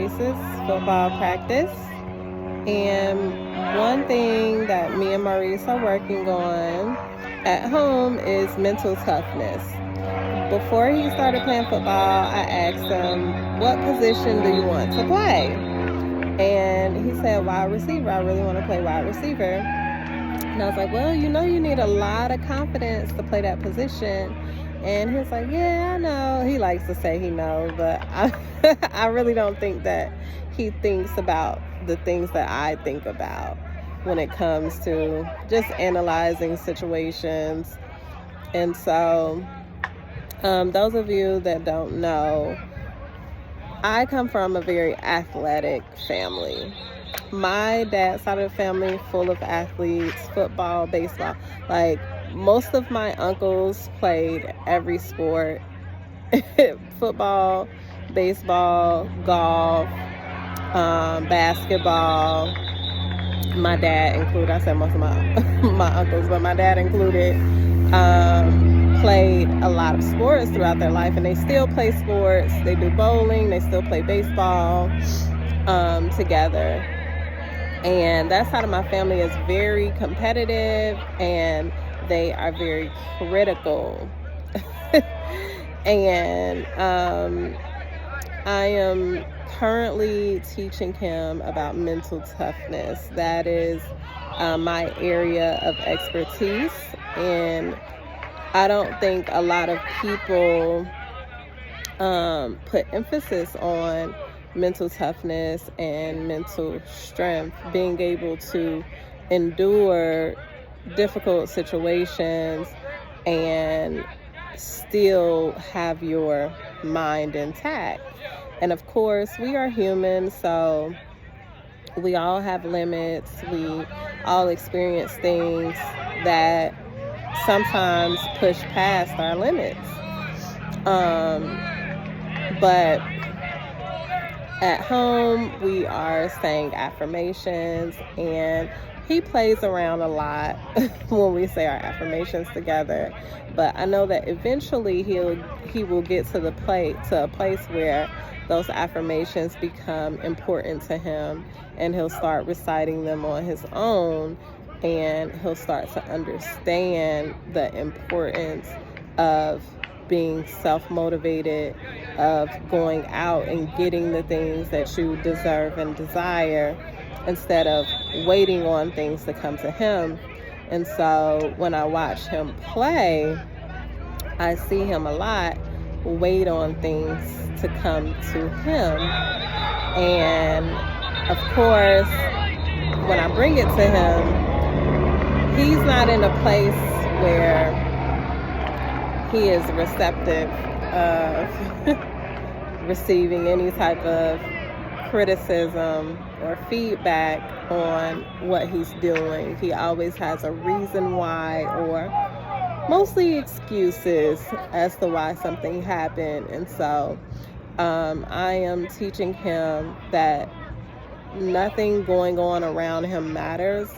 Maurice's football practice. And one thing that me and Maurice are working on at home is mental toughness. Before he started playing football, I asked him, what position do you want to play? And he said, wide receiver. I really want to play wide receiver. And I was like, well, you need a lot of confidence to play that position. And he was like, yeah, I know. He likes to say he knows, but I really don't think that he thinks about the things that I think about when it comes to just analyzing situations. And so, those of you that don't know, I come from a very athletic family. My dad's side of the family full of athletes, football, baseball. Like, most of my uncles played every sport. Football, baseball, golf, basketball. My dad included, I said most of my uncles, but my dad included, played a lot of sports throughout their life, and they still play sports. They do bowling, they still play baseball together. And that side of my family is very competitive, and they are very critical. And I am currently teaching him about mental toughness. That is my area of expertise, and I don't think a lot of people put emphasis on mental toughness and mental strength, being able to endure difficult situations and still have your mind intact. And of course, we are human, so we all have limits. We all experience things that sometimes push past our limits. But at home, we are saying affirmations, and he plays around a lot when we say our affirmations together. But I know that eventually he will get to a place where those affirmations become important to him, and he'll start reciting them on his own, and he'll start to understand the importance of being self-motivated, of going out and getting the things that you deserve and desire instead of waiting on things to come to him. And so when I watch him play, I see him a lot wait on things to come to him. And of course, when I bring it to him, he's not in a place where he is receptive of receiving any type of criticism or feedback on what he's doing. He always has a reason why, or mostly excuses as to why something happened. And so I am teaching him that nothing going on around him matters.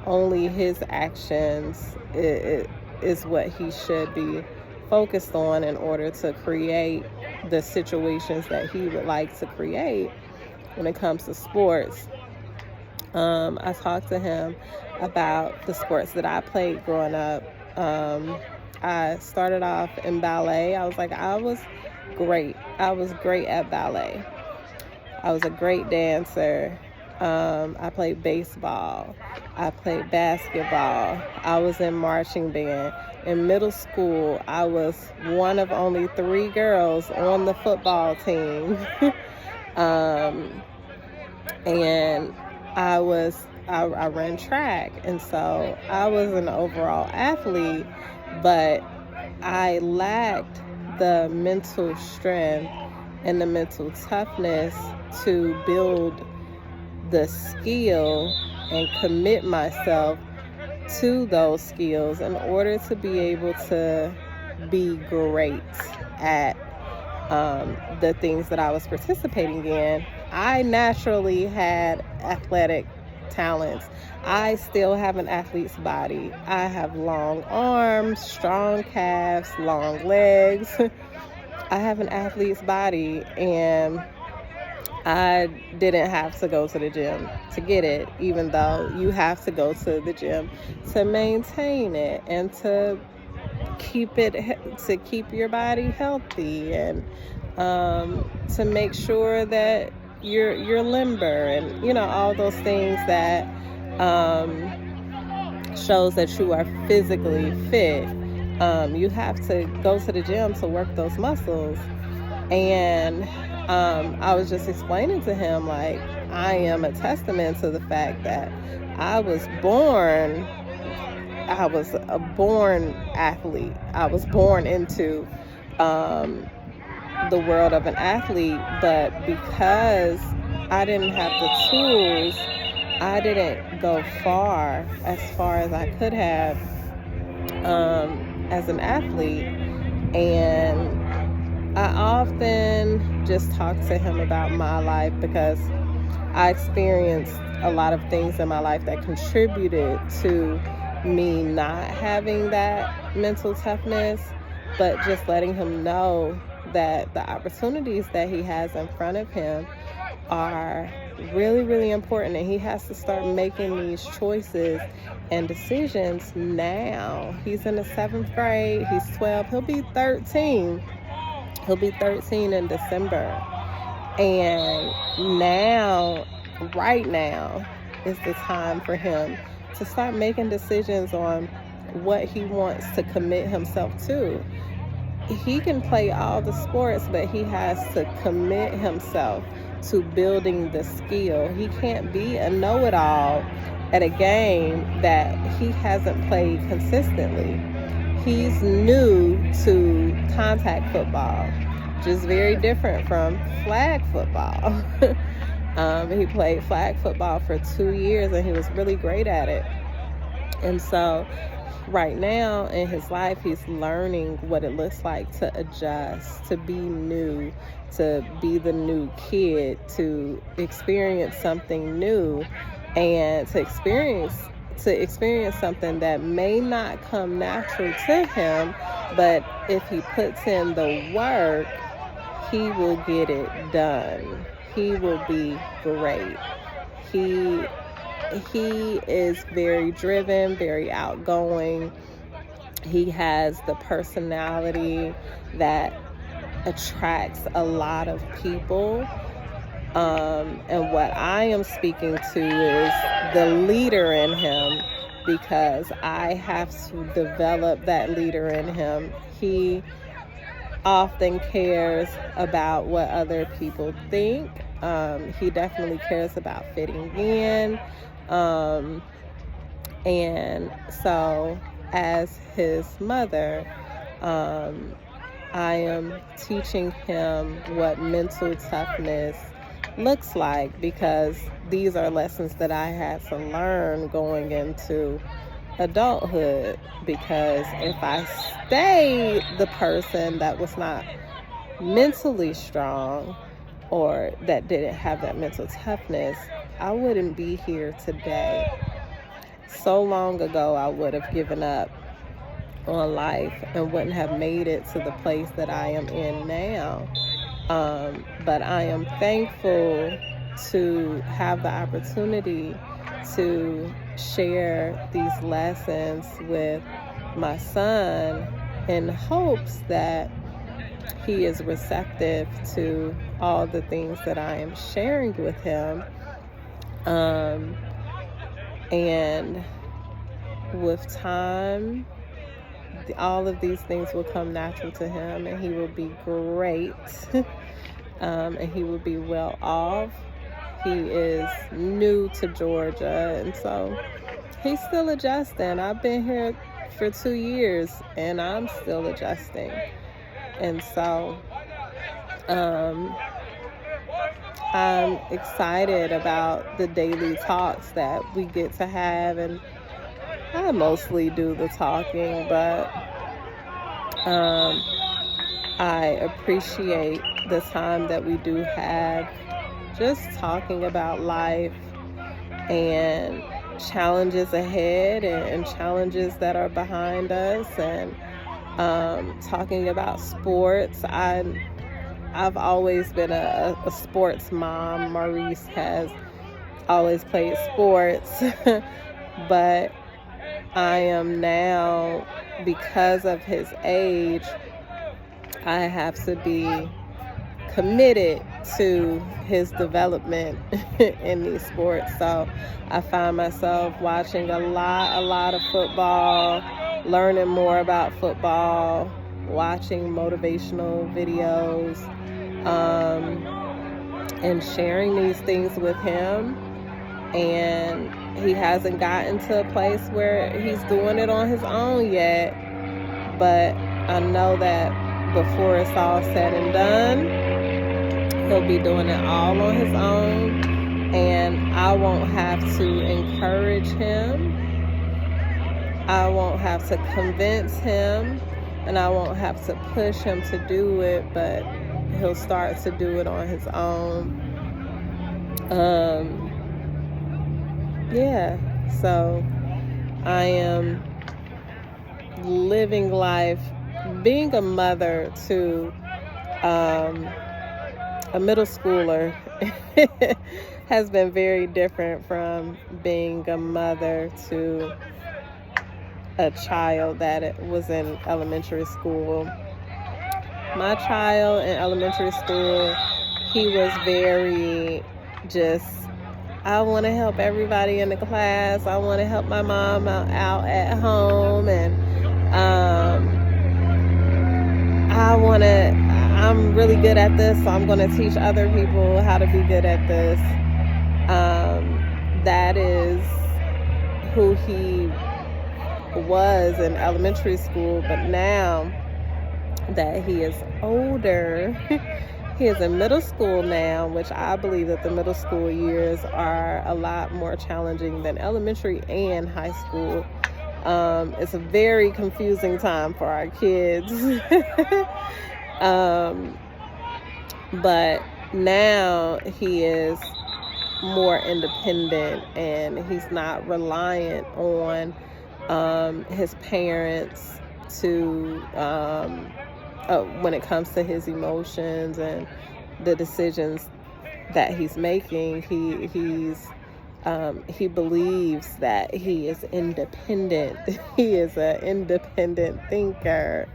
Only his actions is what he should be focused on in order to create the situations that he would like to create when it comes to sports. I talked to him about the sports that I played growing up. I started off in ballet. I was great. I was great at ballet. I was a great dancer. I played baseball. I played basketball. I was in marching band. In middle school, I was one of only 3 girls on the football team. And I ran track, and so I was an overall athlete, but I lacked the mental strength and the mental toughness to build the skill and commit myself to those skills in order to be able to be great at the things that I was participating in. I naturally had athletic talents. I still have an athlete's body. I have long arms, strong calves, long legs. I have an athlete's body, and I didn't have to go to the gym to get it, even though you have to go to the gym to maintain it and to keep your body healthy, and to make sure that you're limber, and all those things that shows that you are physically fit. You have to go to the gym to work those muscles. And I was just explaining to him, like, I am a testament to the fact that I was a born athlete. I was born into the world of an athlete, but because I didn't have the tools, I didn't go as far as I could have as an athlete. And I often just talk to him about my life, because I experienced a lot of things in my life that contributed to me not having that mental toughness, but just letting him know that the opportunities that he has in front of him are really, really important, and he has to start making these choices and decisions now. He's in the 7th grade, he's 12, he'll be 13. He'll be 13 in December. And right now is the time for him to start making decisions on what he wants to commit himself to. He can play all the sports, but he has to commit himself to building the skill. He can't be a know-it-all at a game that he hasn't played consistently. He's new to contact football, which is very different from flag football. He played flag football for 2 years, and he was really great at it. And so right now in his life, he's learning what it looks like to adjust, to be new, to be the new kid, to experience something new, and to experience something that may not come natural to him, but if he puts in the work, he will get it done. He will be great. He is very driven, very outgoing. He has the personality that attracts a lot of people. And what I am speaking to is the leader in him, because I have to develop that leader in him. He often cares about what other people think. He definitely cares about fitting in. And so as his mother, I am teaching him what mental toughness looks like, because these are lessons that I had to learn going into adulthood. Because if I stayed the person that was not mentally strong, or that didn't have that mental toughness, I wouldn't be here today. So long ago, I would have given up on life and wouldn't have made it to the place that I am in now. But I am thankful to have the opportunity to share these lessons with my son, in hopes that he is receptive to all the things that I am sharing with him. And with time, all of these things will come natural to him, and he will be great. And he will be well off. He is new to Georgia, and so he's still adjusting. I've been here for 2 years, and I'm still adjusting. And so I'm excited about the daily talks that we get to have, and I mostly do the talking, but I appreciate the time that we do have just talking about life and challenges ahead and challenges that are behind us, and talking about sports. I I've always been a sports mom. Maurice has always played sports, but I am now, because of his age, I have to be committed to his development in these sports. So I find myself watching a lot of football, learning more about football, watching motivational videos, and sharing these things with him. And he hasn't gotten to a place where he's doing it on his own yet, but I know that before it's all said and done, he'll be doing it all on his own, and I won't have to encourage him. I won't have to convince him, and I won't have to push him to do it, but he'll start to do it on his own. Yeah, so I am living life, being a mother to a middle schooler has been very different from being a mother to a child that was in elementary school. My child in elementary school, he was very just, I want to help everybody in the class. I want to help my mom out at home, and I'm really good at this, so I'm going to teach other people how to be good at this. That is who he was in elementary school, but now that he is older, he is in middle school now, which I believe that the middle school years are a lot more challenging than elementary and high school. It's a very confusing time for our kids. But now he is more independent, and he's not reliant on his parents to when it comes to his emotions and the decisions that he's making. He believes that he is independent. He is an independent thinker.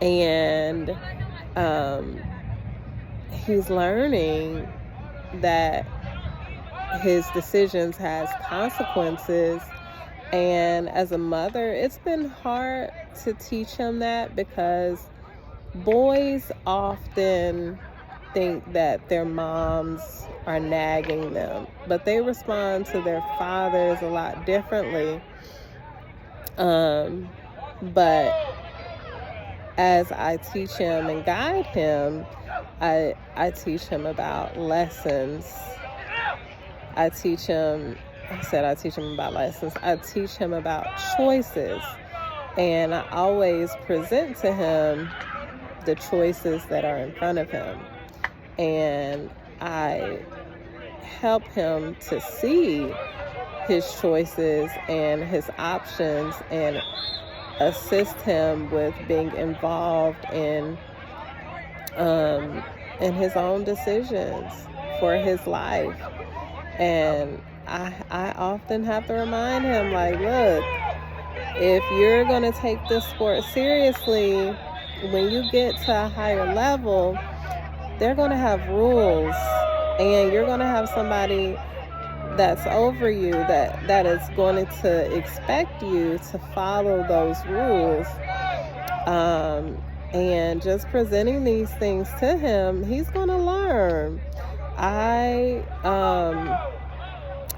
And he's learning that his decisions has consequences. And as a mother, it's been hard to teach him that, because boys often think that their moms are nagging them, but they respond to their fathers a lot differently. But as I teach him and guide him, I teach him about lessons. I teach him about lessons. I teach him about choices. And I always present to him the choices that are in front of him. And I help him to see his choices and his options, and assist him with being involved in his own decisions for his life. And I often have to remind him, like, look, if you're going to take this sport seriously, when you get to a higher level, they're going to have rules, and you're going to have somebody that's over you that is going to expect you to follow those rules. And just presenting these things to him, he's going to learn. I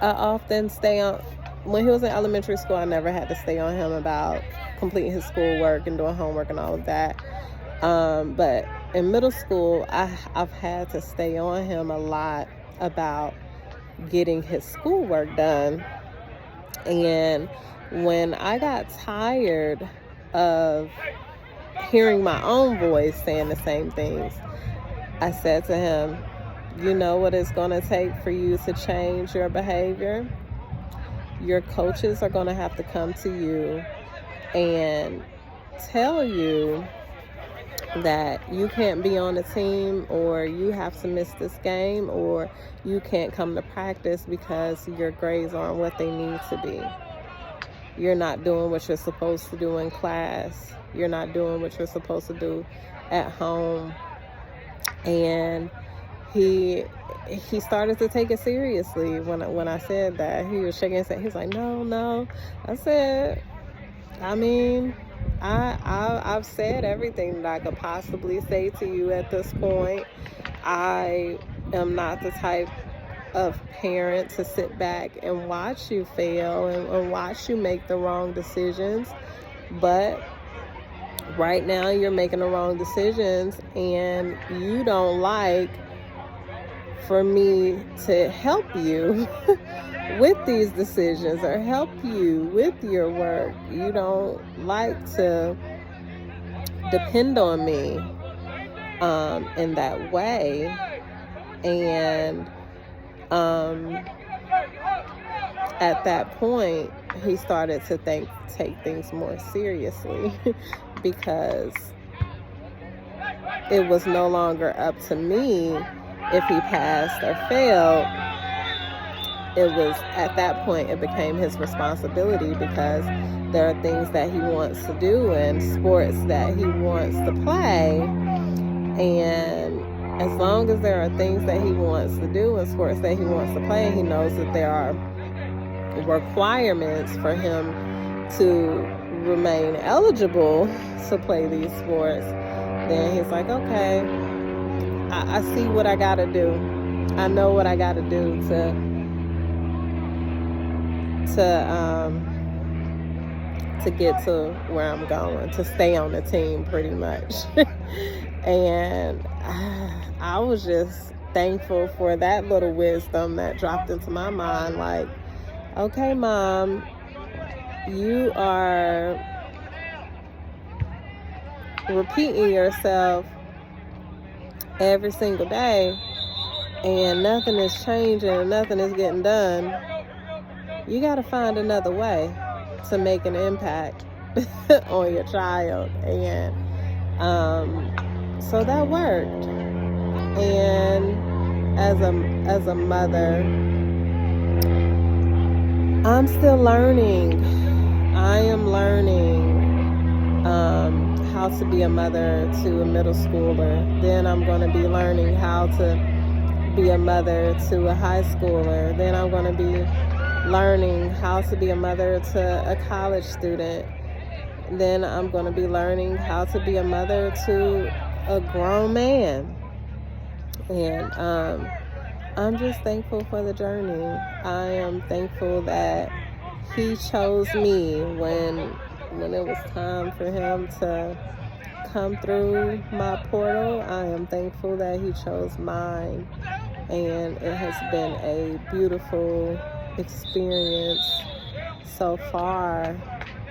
often stay on, when he was in elementary school, I never had to stay on him about completing his schoolwork and doing homework and all of that. But in middle school, I've had to stay on him a lot about getting his schoolwork done. And when I got tired of hearing my own voice saying the same things, I said to him, you know what it's going to take for you to change your behavior? Your coaches are going to have to come to you and tell you that you can't be on the team, or you have to miss this game, or you can't come to practice because your grades aren't what they need to be. You're not doing what you're supposed to do in class. You're not doing what you're supposed to do at home. And he started to take it seriously when I said that. He was shaking his head. He was like, no. I said, I mean, I've said everything that I could possibly say to you at this point. I am not the type of parent to sit back and watch you fail and watch you make the wrong decisions. But right now you're making the wrong decisions, and you don't like for me to help you with these decisions or help you with your work. You don't like to depend on me in that way. And at that point, he started to take things more seriously because it was no longer up to me if he passed or failed. It was, at that point, it became his responsibility, because there are things that he wants to do and sports that he wants to play. And as long as there are things that he wants to do and sports that he wants to play, he knows that there are requirements for him to remain eligible to play these sports. Then he's like, okay, I see what I gotta do. I know what I gotta do to get to where I'm going, to stay on the team, pretty much. And I was just thankful for that little wisdom that dropped into my mind. Like, okay, Mom, you are repeating yourself every single day, and nothing is changing and nothing is getting done. You got to find another way to make an impact on your child. And so that worked. And as a mother, I'm still learning. I am learning how to be a mother to a middle schooler. Then I'm going to be learning how to be a mother to a high schooler. Then I'm going to be learning how to be a mother to a college student. Then I'm going to be learning how to be a mother to a grown man. And I'm just thankful for the journey. I am thankful that he chose me when it was time for him to come through my portal. I am thankful that he chose mine. And it has been a beautiful experience so far,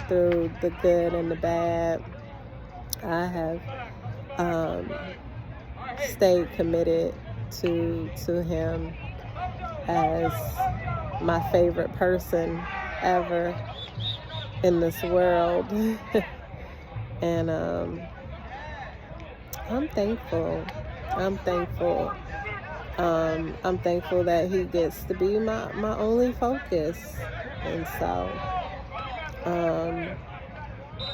through the good and the bad. I have stayed committed to him as my favorite person ever in this world. And I'm thankful. I'm thankful that he gets to be my only focus. And so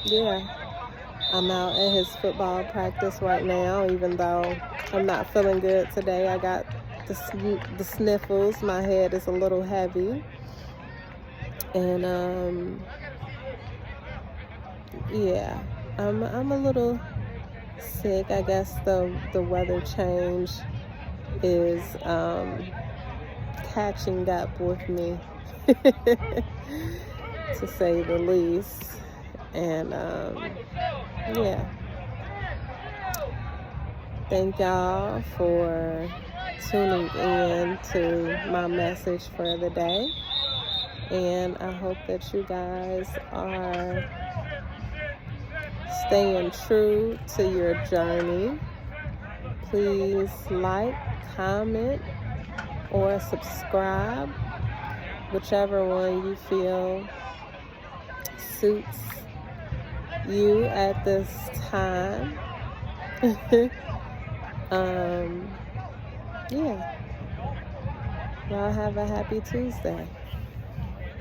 yeah, I'm out at his football practice right now, even though I'm not feeling good today. I got the sniffles. My head is a little heavy. And yeah, I'm a little sick. I guess the weather change is catching up with me, to say the least. And yeah, thank y'all for tuning in to my message for the day. And I hope that you guys are staying true to your journey. Please like, comment, or subscribe, whichever one you feel suits you at this time. um, yeah, y'all have a happy Tuesday.